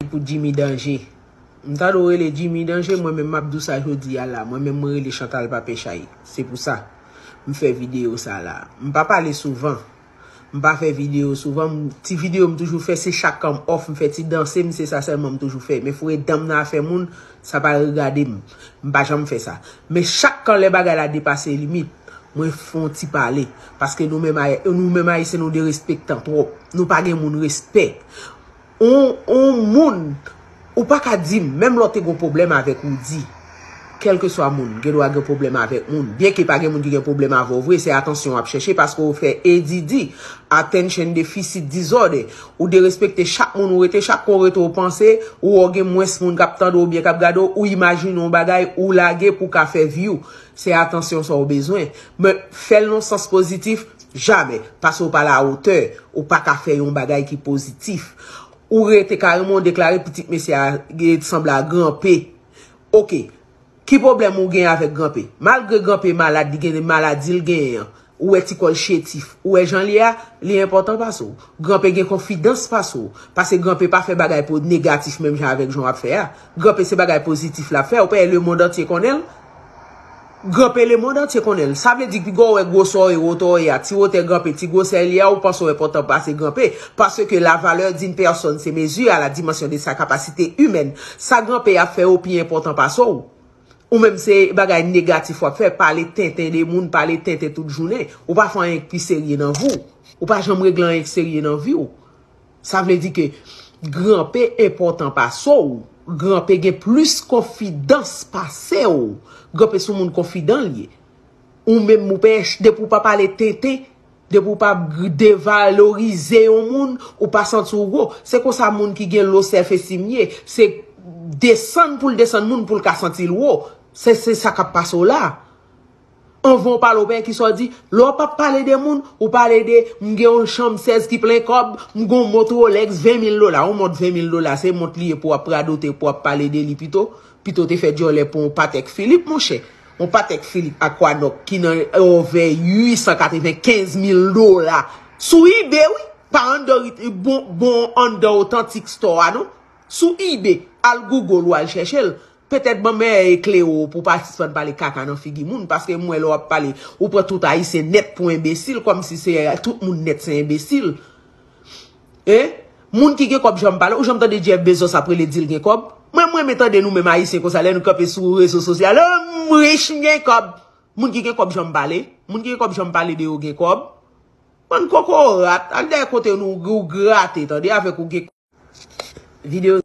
pour Jimmy Danger. M'ta doré le Jimmy Danger, moi-même m'abdou ça jodi là, moi-même moi le Chantal Pape Chahi. C'est pour ça. M'fait vidéo ça là. M'pas parler souvent. M'pas fait vidéo souvent, petit vidéo toujours fait c'est chaque cam off, m'fait ti danser, c'est ça seulement toujours fait. Mais faut dame na faire moun, ça pas regarder m'pas jamais fait ça. Mais chaque quand les bagages a dépassé limite, moi font ti parler parce que nous même haïtiens nous de respectant trop. Nous pas gen moun respect. On moun ou pas ka di même l'autre gros problème avec ou dit quel que soit moun, gen doit gen problème avec moun. Bien que pas gen moun qui gen problème avec vrai, c'est attention à chercher parce qu'on fait ADD, attention deficit disorder, ou de respecter chaque moun ou rete chaque kon rete ou penser ou gen moins moun k'ap tande ou bien k'ap gado ou imagine on bagay ou laguer pour ka faire view. C'est attention ça au besoin. Mais faire non sens positif jamais parce qu'on pas la hauteur ou pas ka faire un bagay qui positif. Ou rete carrément déclaré petit monsieur semble à grimper. OK. Qui problème ou gen avec grand-pé? Malgré grand-pé malade, gen maladie l gen, ou est école chétif, ou est Jean-Lia, li important pas so. Grand-pé gen confidence pas so. Parce que grand-pé pas fait bagay pour négatif même avec Jean a faire. Grand-pé c'est bagay positif la faire, ou pas le monde entier connaît. Grand-pé le monde entier connaît. Ça veut dire que go ouais gros soir et auto ya, ti wote grand-pé, ti gros selia ou pense important pas c'est grand-pé parce que la valeur d'une personne c'est mesure à la dimension de sa capacité humaine. Ça grand-pé a fait au plus important pas so. Ou même c'est bagay négatif ou faire parler tintin des moun, parler tintin toute journée, ou pas faire un plus sérieux dans vous, ou pas jamais régler un sérieux dans vie. Ça veut dire que grand-pé important pas ça ou grand-pé gen plus confidence passé ou grand-pé sou moun confident lié. Ou même ou pêche de pour pas parler tintin, de pour pas dévaloriser un moun ou pas sentir gros. C'est comme ça moun qui gen l'eau self-estime, c'est descendre pour le descendre moun pour le ka sentir l'eau. C'est ça qui passe là. On va parler au père qui soit dit, l'on pas parler des moun, ou parler de, m'gen une chambre 16 qui plein cob, m'gon moto Rolex $20,000, on monte $20,000, c'est monte lié pour pradoter, pour parler de li pito te fait jolé pour un Patek Philippe, mon cher. On Patek Philippe Aquanoc, qui n'a over $895,000. Sous eBay, oui, pas bon under authentic store, non? Sous eBay, al Google ou al chercher. Peut-être bon mais Cléo pour participer de parler caca dans figi moun parce que moi là parler ou pour tout haïtien net pour imbécile comme si c'est tout moun net c'est imbécile. Moun qui gen comme j'aime parler ou j'aime tande Jeff Bezos après les deal gen comme moi m'entende nous même haïtien comme ça là nous camper sur réseaux sociaux riche gen comme moun qui gen comme j'aime parler moun qui gen comme j'aime parler de ou gen comme man koko rat al de côté nous gratter tande avec ou gen vidéo